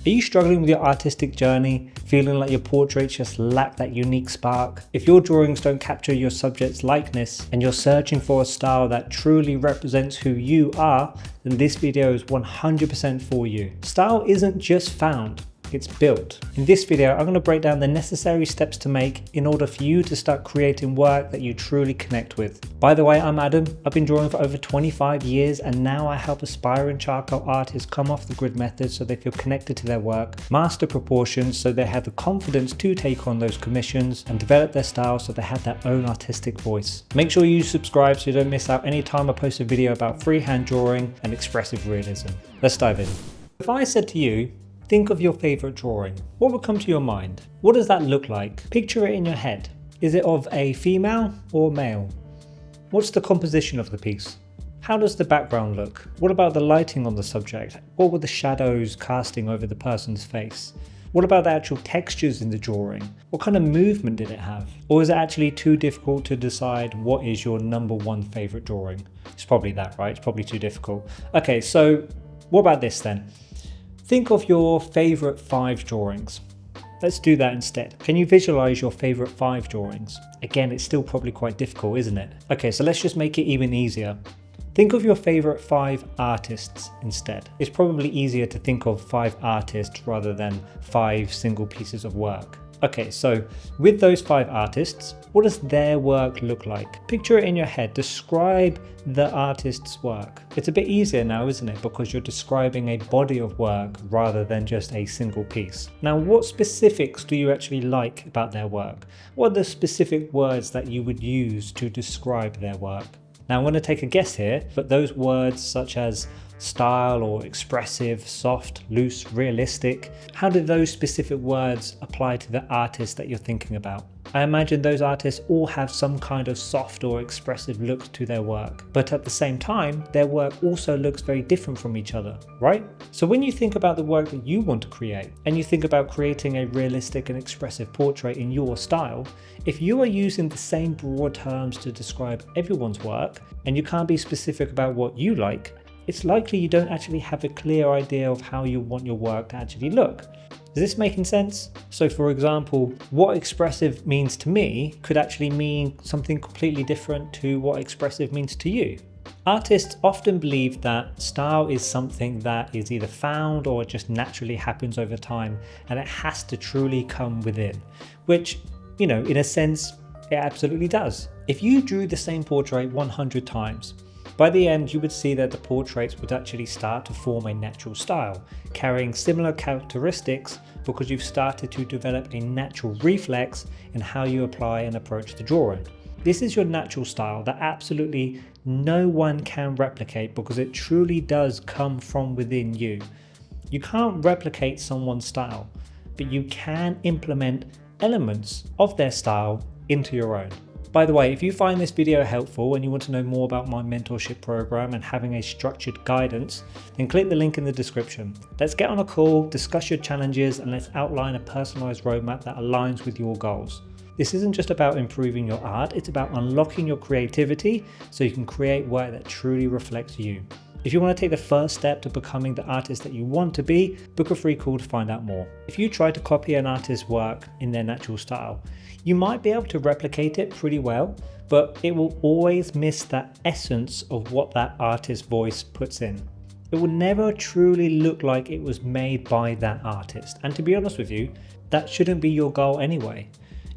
Are you struggling with your artistic journey, feeling like your portraits just lack that unique spark? If your drawings don't capture your subject's likeness and you're searching for a style that truly represents who you are, then this video is 100% for you. Style isn't just found, it's built. In this video, I'm going to break down the necessary steps to make in order for you to start creating work that you truly connect with. By the way, I'm Adam. I've been drawing for over 25 years and now I help aspiring charcoal artists come off the grid method so they feel connected to their work, master proportions so they have the confidence to take on those commissions, and develop their style so they have their own artistic voice. Make sure you subscribe so you don't miss out any time I post a video about freehand drawing and expressive realism. Let's dive in. If I said to you, think of your favorite drawing, what would come to your mind? What does that look like? Picture it in your head. Is it of a female or male? What's the composition of the piece? How does the background look? What about the lighting on the subject? What were the shadows casting over the person's face? What about the actual textures in the drawing? What kind of movement did it have? Or is it actually too difficult to decide what is your number one favorite drawing? It's probably that, right? It's probably too difficult. Okay, so what about this then? Think of your favorite 5 drawings. Let's do that instead. Can you visualize your favorite 5 drawings? Again, it's still probably quite difficult, isn't it? Okay, so let's just make it even easier. Think of your favorite 5 artists instead. It's probably easier to think of 5 artists rather than 5 single pieces of work. Okay, so with those 5 artists, what does their work look like? Picture it in your head, describe the artist's work. It's a bit easier now, isn't it? Because you're describing a body of work rather than just a single piece. Now, what specifics do you actually like about their work? What are the specific words that you would use to describe their work? Now, I'm going to take a guess here, but those words such as style or expressive, soft, loose, realistic, how do those specific words apply to the artist that you're thinking about? I imagine those artists all have some kind of soft or expressive look to their work, but at the same time, their work also looks very different from each other, right? So when you think about the work that you want to create, and you think about creating a realistic and expressive portrait in your style, if you are using the same broad terms to describe everyone's work, and you can't be specific about what you like, it's likely you don't actually have a clear idea of how you want your work to actually look. Is this making sense? So for example, what expressive means to me could actually mean something completely different to what expressive means to you. Artists often believe that style is something that is either found or just naturally happens over time, and it has to truly come within, which, you know, in a sense, it absolutely does. If you drew the same portrait 100 times, by the end, you would see that the portraits would actually start to form a natural style, carrying similar characteristics because you've started to develop a natural reflex in how you apply and approach the drawing. This is your natural style that absolutely no one can replicate because it truly does come from within you. You can't replicate someone's style, but you can implement elements of their style into your own. By the way, if you find this video helpful and you want to know more about my mentorship program and having a structured guidance, then click the link in the description. Let's get on a call, discuss your challenges, and let's outline a personalized roadmap that aligns with your goals. This isn't just about improving your art, it's about unlocking your creativity so you can create work that truly reflects you. If you want to take the first step to becoming the artist that you want to be, book a free call to find out more. If you try to copy an artist's work in their natural style, you might be able to replicate it pretty well, but it will always miss that essence of what that artist's voice puts in. It will never truly look like it was made by that artist. And to be honest with you, that shouldn't be your goal anyway.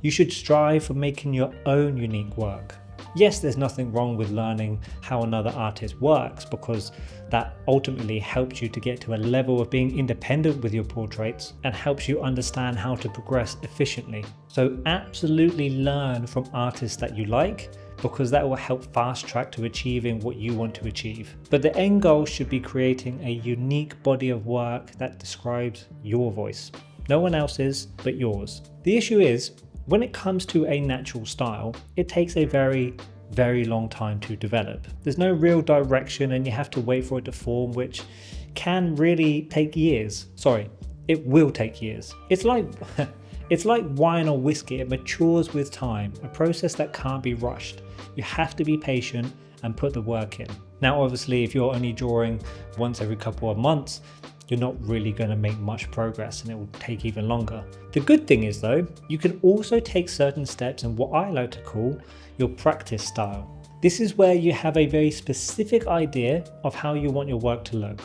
You should strive for making your own unique work. Yes, there's nothing wrong with learning how another artist works because that ultimately helps you to get to a level of being independent with your portraits and helps you understand how to progress efficiently. So absolutely learn from artists that you like because that will help fast track to achieving what you want to achieve. But the end goal should be creating a unique body of work that describes your voice. No one else's, but yours. The issue is, when it comes to a natural style, it takes a very long time to develop. There's no real direction and you have to wait for it to form, which can really take years. Sorry, it will take years. It's like wine or whiskey, it matures with time, a process that can't be rushed. You have to be patient and put the work in. Now, obviously, if you're only drawing once every couple of months, you're not really going to make much progress and it will take even longer. The good thing is though, you can also take certain steps in what I like to call your practice style. This is where you have a very specific idea of how you want your work to look.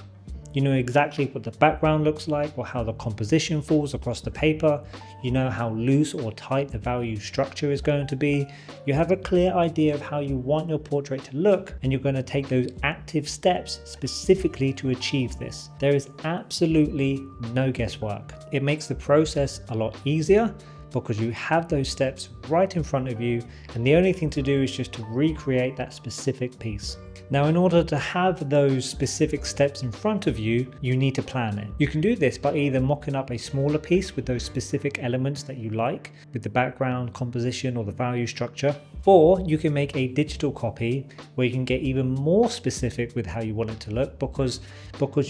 You know exactly what the background looks like or how the composition falls across the paper. You know how loose or tight the value structure is going to be. You have a clear idea of how you want your portrait to look, and you're going to take those active steps specifically to achieve this. There is absolutely no guesswork. It makes the process a lot easier because you have those steps right in front of you, and the only thing to do is just to recreate that specific piece. Now, in order to have those specific steps in front of you, you need to plan it. You can do this by either mocking up a smaller piece with those specific elements that you like, with the background, composition, or the value structure, or you can make a digital copy where you can get even more specific with how you want it to look because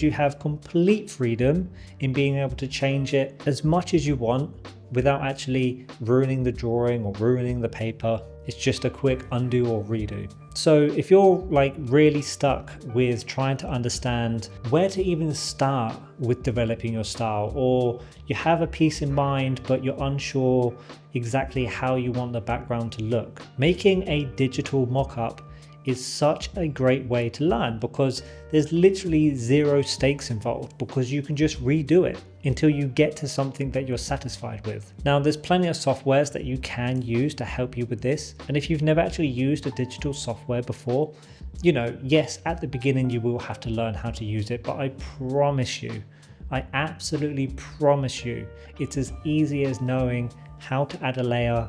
you have complete freedom in being able to change it as much as you want without actually ruining the drawing or ruining the paper. It's just a quick undo or redo. So if you're like really stuck with trying to understand where to even start with developing your style, or you have a piece in mind but you're unsure exactly how you want the background to look, making a digital mock-up is such a great way to learn because there's literally zero stakes involved, because you can just redo it until you get to something that you're satisfied with. Now, there's plenty of softwares that you can use to help you with this. And if you've never actually used a digital software before, you know, yes, at the beginning you will have to learn how to use it, but I promise you, I absolutely promise you, it's as easy as knowing how to add a layer,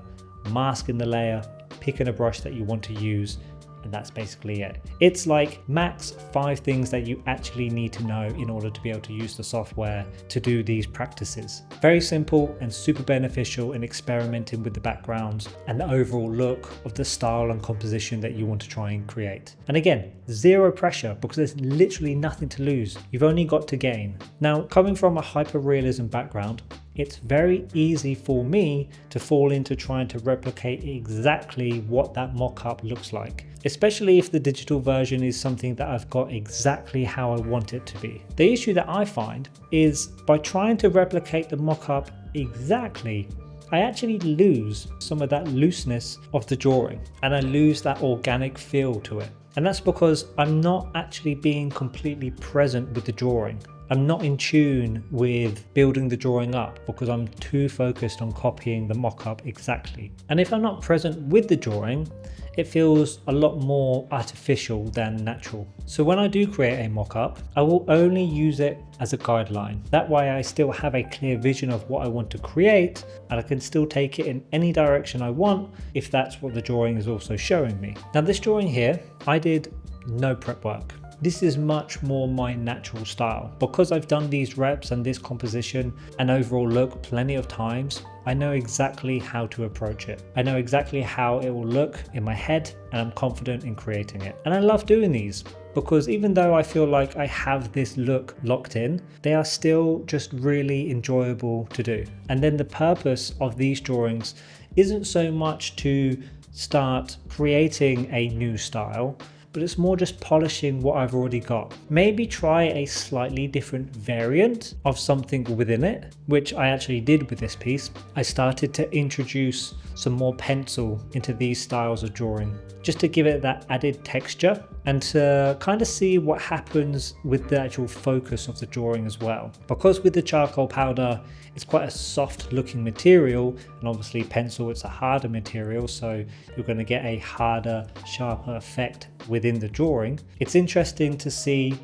masking the layer, picking a brush that you want to use, and that's basically it. It's like max 5 things that you actually need to know in order to be able to use the software to do these practices. Very simple and super beneficial in experimenting with the backgrounds and the overall look of the style and composition that you want to try and create. And again, zero pressure because there's literally nothing to lose. You've only got to gain. Now, coming from a hyper-realism background, it's very easy for me to fall into trying to replicate exactly what that mock-up looks like, especially if the digital version is something that I've got exactly how I want it to be. The issue that I find is by trying to replicate the mock-up exactly, I actually lose some of that looseness of the drawing and I lose that organic feel to it. And that's because I'm not actually being completely present with the drawing. I'm not in tune with building the drawing up because I'm too focused on copying the mock-up exactly. And if I'm not present with the drawing, it feels a lot more artificial than natural. So when I do create a mock-up, I will only use it as a guideline. That way I still have a clear vision of what I want to create, and I can still take it in any direction I want if that's what the drawing is also showing me. Now, this drawing here, I did no prep work. This is much more my natural style. Because I've done these reps and this composition and overall look plenty of times, I know exactly how to approach it. I know exactly how it will look in my head, and I'm confident in creating it. And I love doing these because even though I feel like I have this look locked in, they are still just really enjoyable to do. And then the purpose of these drawings isn't so much to start creating a new style, but it's more just polishing what I've already got. Maybe try a slightly different variant of something within it, which I actually did with this piece. I started to introduce some more pencil into these styles of drawing, just to give it that added texture and to kind of see what happens with the actual focus of the drawing as well. Because with the charcoal powder, it's quite a soft looking material, and obviously pencil, it's a harder material, so you're going to get a harder, sharper effect within the drawing. It's interesting to see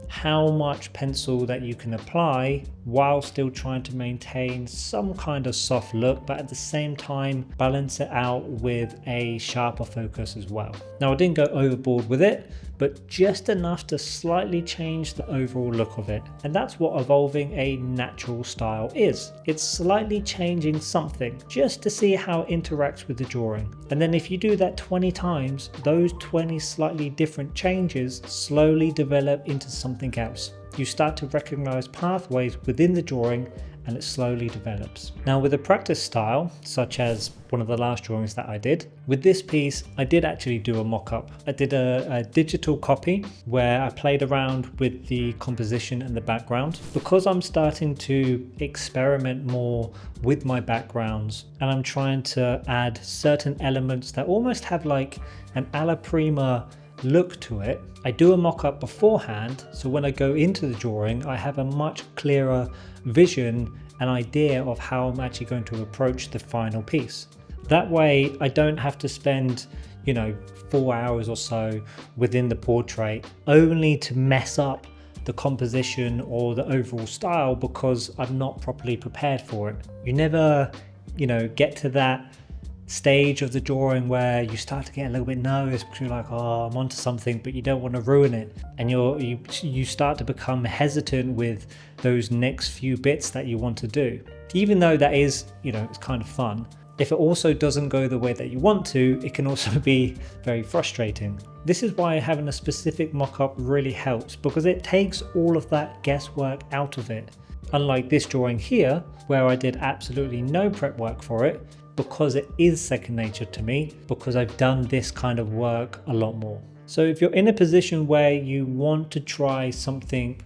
how much pencil that you can apply while still trying to maintain some kind of soft look, but at the same time balance it out with a sharper focus as well. Now, I didn't go overboard with it, but just enough to slightly change the overall look of it. And that's what evolving a natural style is. It's slightly changing something just to see how it interacts with the drawing. And then if you do that 20 times, those 20 slightly different changes slowly develop into something else. You start to recognize pathways within the drawing and it slowly develops. Now with a practice style, such as one of the last drawings that I did, with this piece, I did actually do a mock-up. I did a digital copy where I played around with the composition and the background. Because I'm starting to experiment more with my backgrounds and I'm trying to add certain elements that almost have like an alla prima look to it, I do a mock-up beforehand, so when I go into the drawing I have a much clearer vision and idea of how I'm actually going to approach the final piece. That way I don't have to spend 4 hours or so within the portrait only to mess up the composition or the overall style because I'm not properly prepared for it. You never get to that stage of the drawing where you start to get a little bit nervous because you're like, oh, I'm onto something, but you don't want to ruin it, and you start to become hesitant with those next few bits that you want to do, even though that is it's kind of fun. If it also doesn't go the way that you want to, it can also be very frustrating. This is why having a specific mock-up really helps, because it takes all of that guesswork out of it. Unlike this drawing here, where I did absolutely no prep work for it, because it is second nature to me, because I've done this kind of work a lot more. So if you're in a position where you want to try something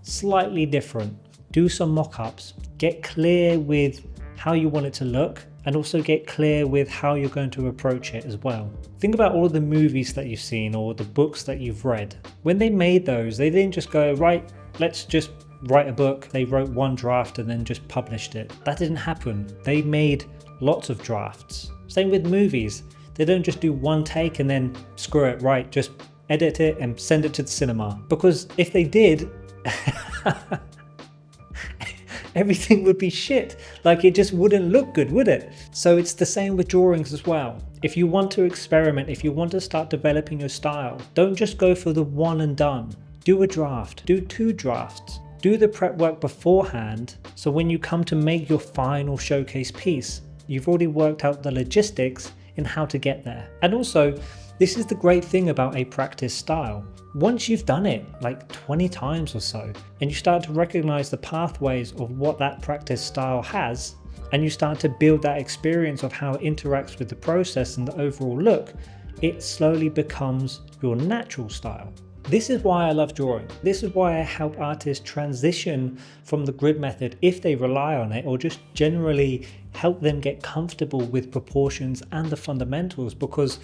slightly different, do some mock-ups, get clear with how you want it to look, and also get clear with how you're going to approach it as well. Think about all of the movies that you've seen or the books that you've read. When they made those, they didn't just go, right, let's just write a book. They wrote one draft and then just published it. That didn't happen. They made lots of drafts. Same with movies. They don't just do one take and then screw it, right, just edit it and send it to the cinema. Because if they did, everything would be shit. Like, it just wouldn't look good, would it? So it's the same with drawings as well. If you want to experiment, if you want to start developing your style, don't just go for the one and done. Do a draft, do 2 drafts. Do the prep work beforehand, so when you come to make your final showcase piece, you've already worked out the logistics in how to get there. And also, this is the great thing about a practice style. Once you've done it like 20 times or so, and you start to recognize the pathways of what that practice style has, and you start to build that experience of how it interacts with the process and the overall look, it slowly becomes your natural style. This is why I love drawing. This is why I help artists transition from the grid method if they rely on it, or just generally help them get comfortable with proportions and the fundamentals, because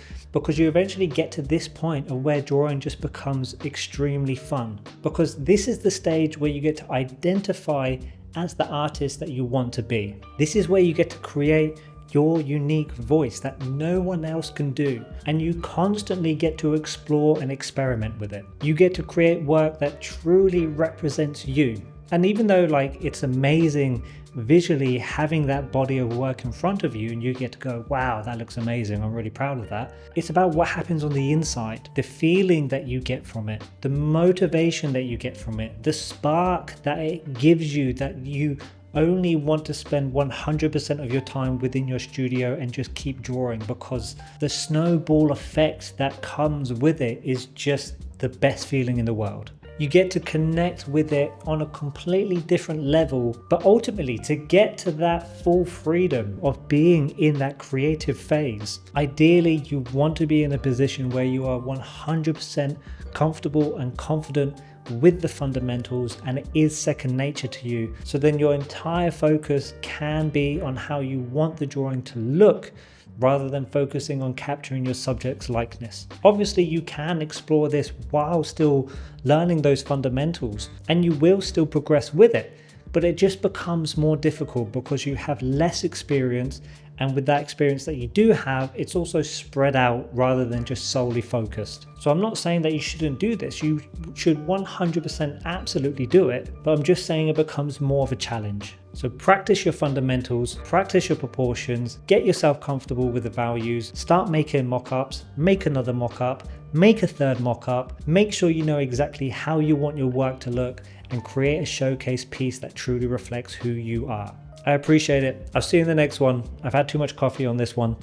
you eventually get to this point of where drawing just becomes extremely fun, because this is the stage where you get to identify as the artist that you want to be. This is where you get to create your unique voice that no one else can do, and you constantly get to explore and experiment with it. You get to create work that truly represents you. And even though it's amazing visually having that body of work in front of you and you get to go, wow, that looks amazing, I'm really proud of that, it's about what happens on the inside, the feeling that you get from it, the motivation that you get from it, the spark that it gives you, that you only want to spend 100% of your time within your studio and just keep drawing, because the snowball effect that comes with it is just the best feeling in the world. You get to connect with it on a completely different level, but ultimately to get to that full freedom of being in that creative phase, ideally you want to be in a position where you are 100% comfortable and confident with the fundamentals, and it is second nature to you. So then your entire focus can be on how you want the drawing to look, rather than focusing on capturing your subject's likeness. Obviously, you can explore this while still learning those fundamentals, and you will still progress with it, but it just becomes more difficult because you have less experience, and with that experience that you do have, it's also spread out rather than just solely focused. So I'm not saying that you shouldn't do this. You should 100% absolutely do it, but I'm just saying it becomes more of a challenge. So practice your fundamentals, practice your proportions, get yourself comfortable with the values, start making mock-ups, make another mock-up, make a third mock-up, make sure you know exactly how you want your work to look, and create a showcase piece that truly reflects who you are. I appreciate it. I'll see you in the next one. I've had too much coffee on this one.